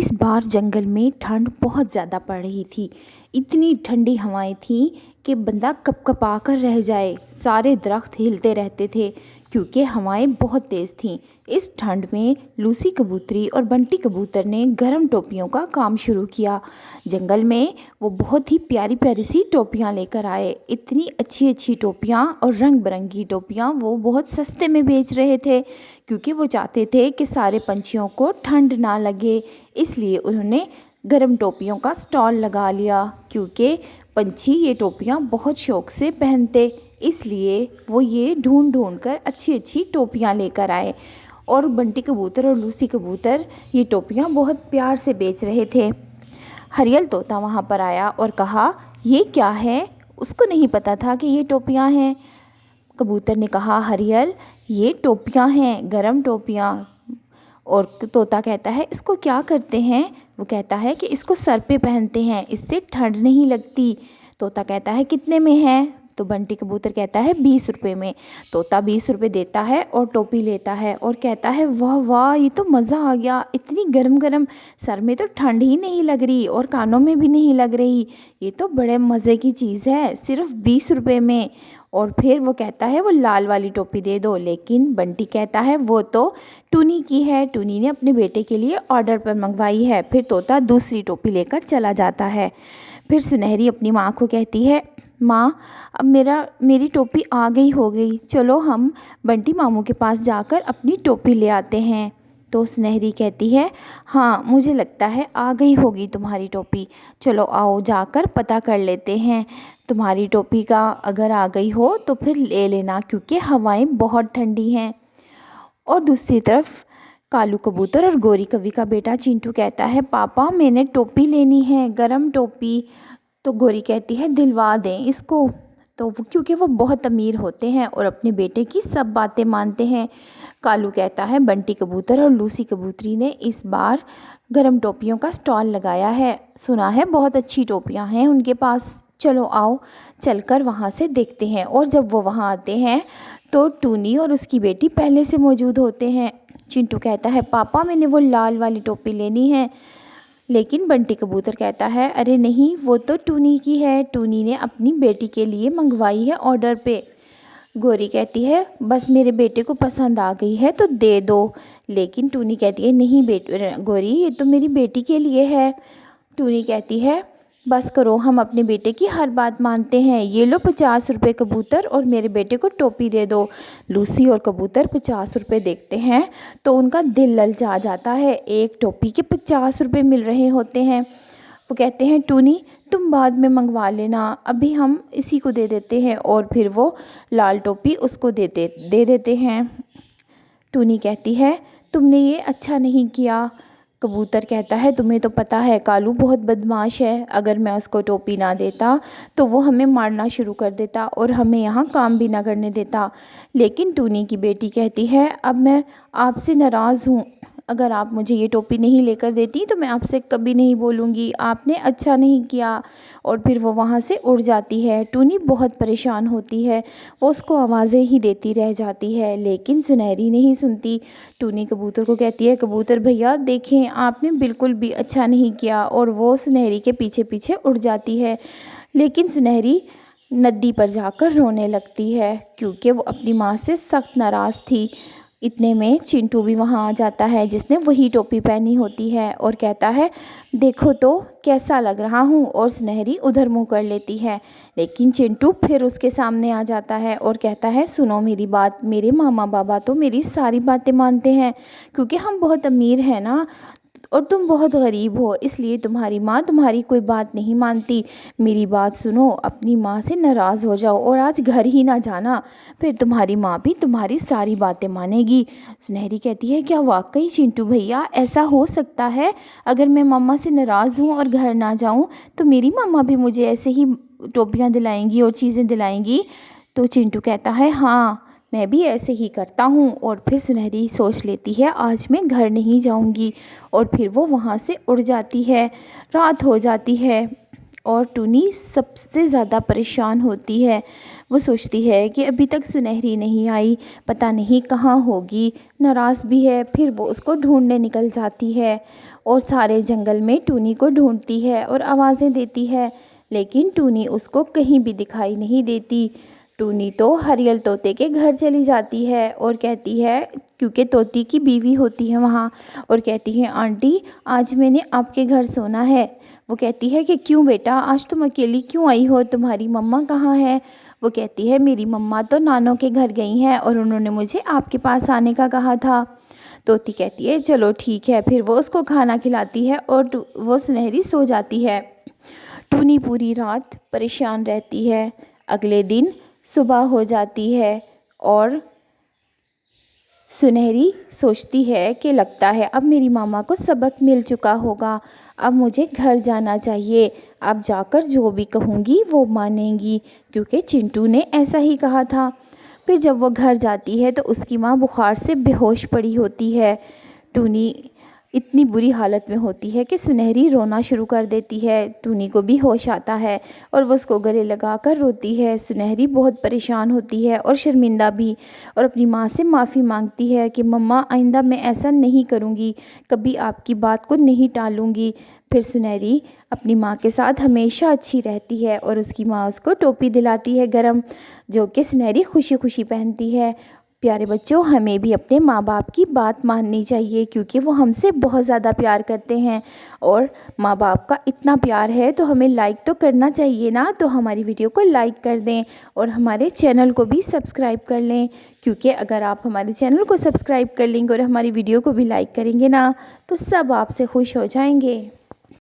इस बार जंगल में ठंड बहुत ज़्यादा पड़ रही थी। इतनी ठंडी हवाएं थीं कि बंदा कँपकँपा कर रह जाए। सारे दरख्त हिलते रहते थे क्योंकि हवाएं बहुत तेज़ थीं। इस ठंड में लूसी कबूतरी और बंटी कबूतर ने गर्म टोपियों का काम शुरू किया। जंगल में वो बहुत ही प्यारी प्यारी सी टोपियाँ लेकर आए। इतनी अच्छी अच्छी टोपियाँ और रंग बिरंगी टोपियाँ वो बहुत सस्ते में बेच रहे थे क्योंकि वो चाहते थे कि सारे पंछियों को ठंड ना लगे। इसलिए उन्होंने गर्म टोपियों का स्टॉल लगा लिया क्योंकि पंछी ये टोपियाँ बहुत शौक़ से पहनते। इसलिए वो ये ढूंढ ढूंढ कर अच्छी अच्छी टोपियाँ लेकर आए और बंटी कबूतर और लूसी कबूतर ये टोपियाँ बहुत प्यार से बेच रहे थे। हरियल तोता वहाँ पर आया और कहा, ये क्या है? उसको नहीं पता था कि ये टोपियाँ हैं। कबूतर ने कहा, हरियल, ये टोपियाँ हैं, गरम टोपियाँ। और तोता कहता है, इसको क्या करते हैं? वो कहता है कि इसको सर पे पहनते हैं, इससे ठंड नहीं लगती। तोता कहता है, कितने में है? तो बंटी कबूतर कहता है 20 रुपये में। तोता 20 रुपये देता है और टोपी लेता है और कहता है, वाह वाह, ये तो मज़ा आ गया। इतनी गरम गरम, सर में तो ठंड ही नहीं लग रही और कानों में भी नहीं लग रही। ये तो बड़े मज़े की चीज़ है, सिर्फ 20 रुपये में। और फिर वो कहता है, वो लाल वाली टोपी दे दो। लेकिन बंटी कहता है, वो तो टूनी की है, टूनी ने अपने बेटे के लिए ऑर्डर पर मंगवाई है। फिर तोता दूसरी टोपी लेकर चला जाता है। फिर सुनहरी अपनी माँ को कहती है, माँ, अब मेरी टोपी आ गई हो गई, चलो हम बंटी मामू के पास जाकर अपनी टोपी ले आते हैं। तो सुनहरी कहती है, हाँ, मुझे लगता है आ गई होगी तुम्हारी टोपी, चलो आओ जाकर पता कर लेते हैं। तुम्हारी टोपी का अगर आ गई हो तो फिर ले लेना क्योंकि हवाएं बहुत ठंडी हैं। और दूसरी तरफ कालू कबूतर और गोरी कवि का बेटा चिंटू कहता है, पापा, मैंने टोपी लेनी है, गरम टोपी। तो गोरी कहती है, दिलवा दें इसको। तो क्योंकि वो बहुत अमीर होते हैं और अपने बेटे की सब बातें मानते हैं। कालू कहता है, बंटी कबूतर और लूसी कबूतरी ने इस बार गरम टोपियों का स्टॉल लगाया है, सुना है बहुत अच्छी टोपियां हैं उनके पास, चलो आओ चलकर वहाँ से देखते हैं। और जब वो वहाँ आते हैं तो टूनी और उसकी बेटी पहले से मौजूद होते हैं। चिंटू कहता है, पापा, मैंने वो लाल वाली टोपी लेनी है। लेकिन बंटी कबूतर कहता है, अरे नहीं, वो तो टूनी की है, टूनी ने अपनी बेटी के लिए मंगवाई है ऑर्डर पे। गोरी कहती है, बस मेरे बेटे को पसंद आ गई है तो दे दो। लेकिन टूनी कहती है, नहीं गोरी, ये तो मेरी बेटी के लिए है। टूनी कहती है, बस करो, हम अपने बेटे की हर बात मानते हैं, ये लो 50 रुपये कबूतर और मेरे बेटे को टोपी दे दो। लूसी और कबूतर 50 रुपये देखते हैं तो उनका दिल ललचा जाता है, एक टोपी के 50 रुपये मिल रहे होते हैं। वो कहते हैं, टूनी, तुम बाद में मंगवा लेना, अभी हम इसी को दे देते हैं। और फिर वो लाल टोपी उसको दे देते हैं। टूनी कहती है, तुमने ये अच्छा नहीं किया। कबूतर कहता है, तुम्हें तो पता है कालू बहुत बदमाश है, अगर मैं उसको टोपी ना देता तो वो हमें मारना शुरू कर देता और हमें यहाँ काम भी ना करने देता। लेकिन टूनी की बेटी कहती है, अब मैं आपसे नाराज़ हूँ, अगर आप मुझे ये टोपी नहीं लेकर देती तो मैं आपसे कभी नहीं बोलूँगी, आपने अच्छा नहीं किया। और फिर वो वहाँ से उड़ जाती है। टूनी बहुत परेशान होती है, वो उसको आवाज़ें ही देती रह जाती है, लेकिन सुनहरी नहीं सुनती। टूनी कबूतर को कहती है, कबूतर भैया देखें, आपने बिल्कुल भी अच्छा नहीं किया। और वो सुनहरी के पीछे पीछे उड़ जाती है। लेकिन सुनहरी नदी पर जाकर रोने लगती है क्योंकि वो अपनी माँ से सख्त नाराज़ थी। इतने में चिंटू भी वहाँ आ जाता है जिसने वही टोपी पहनी होती है और कहता है, देखो तो कैसा लग रहा हूँ। और सुनहरी उधर मुँह कर लेती है, लेकिन चिंटू फिर उसके सामने आ जाता है और कहता है, सुनो मेरी बात, मेरे मामा बाबा तो मेरी सारी बातें मानते हैं क्योंकि हम बहुत अमीर हैं ना, और तुम बहुत गरीब हो, इसलिए तुम्हारी माँ तुम्हारी कोई बात नहीं मानती। मेरी बात सुनो, अपनी माँ से नाराज़ हो जाओ और आज घर ही ना जाना, फिर तुम्हारी माँ भी तुम्हारी सारी बातें मानेगी। सुनहरी कहती है, क्या वाकई चिंटू भैया ऐसा हो सकता है? अगर मैं मम्मा से नाराज़ हूँ और घर ना जाऊँ तो मेरी मम्मा भी मुझे ऐसे ही टोपियाँ दिलाएंगी और चीज़ें दिलाएंगी? तो चिंटू कहता है, हाँ, मैं भी ऐसे ही करता हूँ। और फिर सुनहरी सोच लेती है, आज मैं घर नहीं जाऊँगी। और फिर वो वहाँ से उड़ जाती है। रात हो जाती है और टूनी सबसे ज़्यादा परेशान होती है। وہ سوچتی ہے کہ ابھی تک سنہری نہیں آئی، پتہ نہیں کہاں ہوگی، ناراض بھی ہے۔ پھر وہ اس کو ڈھونڈنے نکل جاتی ہے اور سارے جنگل میں ٹونی کو ڈھونڈتی ہے اور آوازیں دیتی ہے، لیکن ٹونی اس کو کہیں بھی دکھائی نہیں دیتی۔ ٹونی تو ہریل طوطے کے گھر چلی جاتی ہے اور کہتی ہے، کیونکہ طوطی کی بیوی ہوتی ہے وہاں، اور کہتی ہے آنٹی آج میں نے آپ کے گھر سونا ہے۔ وہ کہتی ہے کہ کیوں بیٹا، آج تم اکیلی کیوں آئی ہو، تمہاری مما کہاں ہے؟ وہ کہتی ہے میری مما تو نانوں کے گھر گئی ہیں اور انہوں نے مجھے آپ کے پاس آنے کا کہا تھا۔ طوطی کہتی ہے چلو ٹھیک ہے، پھر وہ اس کو کھانا کھلاتی ہے اور وہ سنہری سو جاتی ہے۔ ٹونی پوری رات پریشان رہتی ہے۔ اگلے دن صبح ہو جاتی ہے اور سنہری سوچتی ہے کہ لگتا ہے اب میری ماما کو سبق مل چکا ہوگا، اب مجھے گھر جانا چاہیے، اب جا کر جو بھی کہوں گی وہ مانیں گی، کیونکہ چنٹو نے ایسا ہی کہا تھا۔ پھر جب وہ گھر جاتی ہے تو اس کی ماں بخار سے بے ہوش پڑی ہوتی ہے۔ ٹونی اتنی بری حالت میں ہوتی ہے کہ سنہری رونا شروع کر دیتی ہے۔ ٹونی کو بھی ہوش آتا ہے اور وہ اس کو گلے لگا کر روتی ہے۔ سنہری بہت پریشان ہوتی ہے اور شرمندہ بھی، اور اپنی ماں سے معافی مانگتی ہے کہ مما آئندہ میں ایسا نہیں کروں گی، کبھی آپ کی بات کو نہیں ٹالوں گی۔ پھر سنہری اپنی ماں کے ساتھ ہمیشہ اچھی رہتی ہے اور اس کی ماں اس کو ٹوپی دلاتی ہے گرم، جو کہ سنہری خوشی خوشی پہنتی ہے۔ پیارے بچوں، ہمیں بھی اپنے ماں باپ کی بات ماننی چاہیے، کیونکہ وہ ہم سے بہت زیادہ پیار کرتے ہیں، اور ماں باپ کا اتنا پیار ہے تو ہمیں لائک تو کرنا چاہیے نا۔ تو ہماری ویڈیو کو لائک کر دیں اور ہمارے چینل کو بھی سبسکرائب کر لیں، کیونکہ اگر آپ ہمارے چینل کو سبسکرائب کر لیں گے اور ہماری ویڈیو کو بھی لائک کریں گے نا، تو سب آپ سے خوش ہو جائیں گے۔